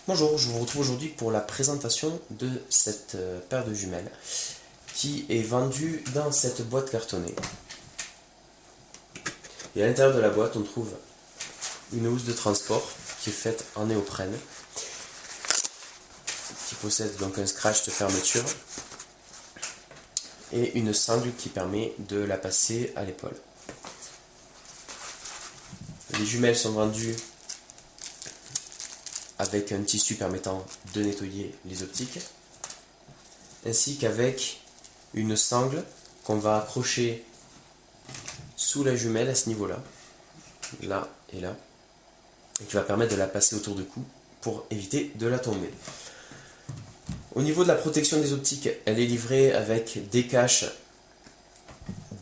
Bonjour, je vous retrouve aujourd'hui pour la présentation de cette paire de jumelles qui est vendue dans cette boîte cartonnée. Et à l'intérieur de la boîte, on trouve une housse de transport qui est faite en néoprène, qui possède donc un scratch de fermeture et une sangle qui permet de la passer à l'épaule. Les jumelles sont vendues avec un tissu permettant de nettoyer les optiques, ainsi qu'avec une sangle qu'on va accrocher sous la jumelle à ce niveau-là, là et là, et qui va permettre de la passer autour du cou pour éviter de la tomber. Au niveau de la protection des optiques, elle est livrée avec des caches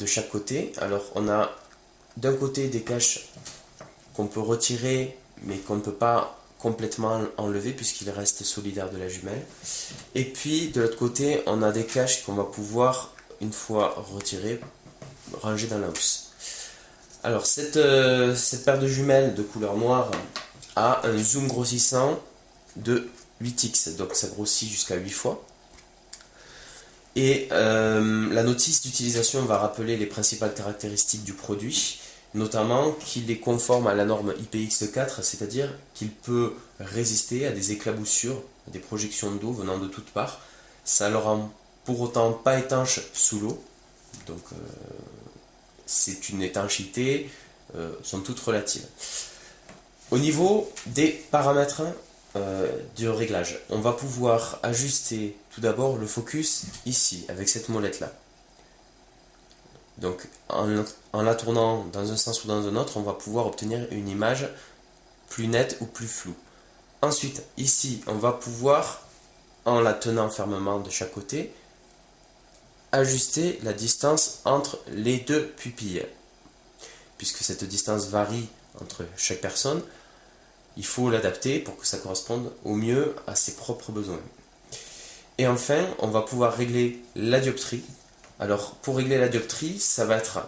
de chaque côté. Alors on a d'un côté des caches qu'on peut retirer mais qu'on ne peut pas complètement enlevé puisqu'il reste solidaire de la jumelle. Et puis de l'autre côté, on a des caches qu'on va pouvoir, une fois retirées, ranger dans la housse. Alors cette paire de jumelles de couleur noire a un zoom grossissant de 8x, donc ça grossit jusqu'à 8 fois. Et la notice d'utilisation va rappeler les principales caractéristiques du produit, notamment qu'il est conforme à la norme IPX4, c'est-à-dire qu'il peut résister à des éclaboussures, à des projections d'eau venant de toutes parts. Ça ne le rend pour autant pas étanche sous l'eau, donc c'est une étanchéité somme toute relative. Au niveau des paramètres du réglage, on va pouvoir ajuster tout d'abord le focus ici, avec cette molette là. Donc en la tournant dans un sens ou dans un autre, on va pouvoir obtenir une image plus nette ou plus floue. Ensuite, ici, on va pouvoir, en la tenant fermement de chaque côté, ajuster la distance entre les deux pupilles. Puisque cette distance varie entre chaque personne, il faut l'adapter pour que ça corresponde au mieux à ses propres besoins. Et enfin, on va pouvoir régler la dioptrie. Alors, pour régler la dioptrie, ça va être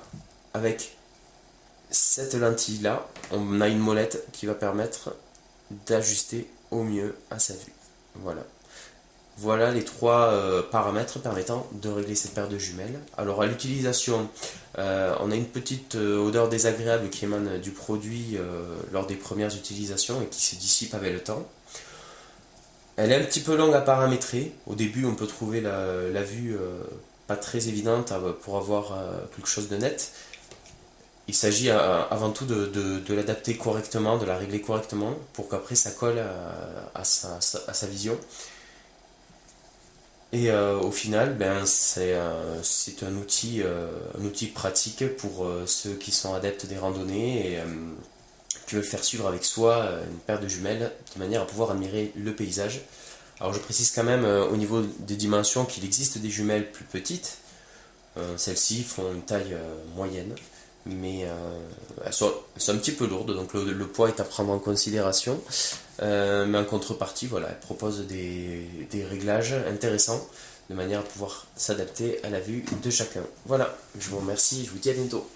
avec cette lentille-là, on a une molette qui va permettre d'ajuster au mieux à sa vue. Voilà. Voilà les trois paramètres permettant de régler cette paire de jumelles. Alors, à l'utilisation, on a une petite odeur désagréable qui émane du produit lors des premières utilisations et qui se dissipe avec le temps. Elle est un petit peu longue à paramétrer. Au début, on peut trouver la vue pas très évidente pour avoir quelque chose de net. Il s'agit avant tout de l'adapter correctement, de la régler correctement pour qu'après ça colle à sa vision. Et au final, c'est un outil pratique pour ceux qui sont adeptes des randonnées et qui veulent faire suivre avec soi une paire de jumelles de manière à pouvoir admirer le paysage. Alors je précise quand même au niveau des dimensions qu'il existe des jumelles plus petites. Celles-ci font une taille moyenne, mais elles sont un petit peu lourdes, donc le poids est à prendre en considération. Mais en contrepartie, voilà, elles proposent des réglages intéressants de manière à pouvoir s'adapter à la vue de chacun. Voilà, je vous remercie, je vous dis à bientôt.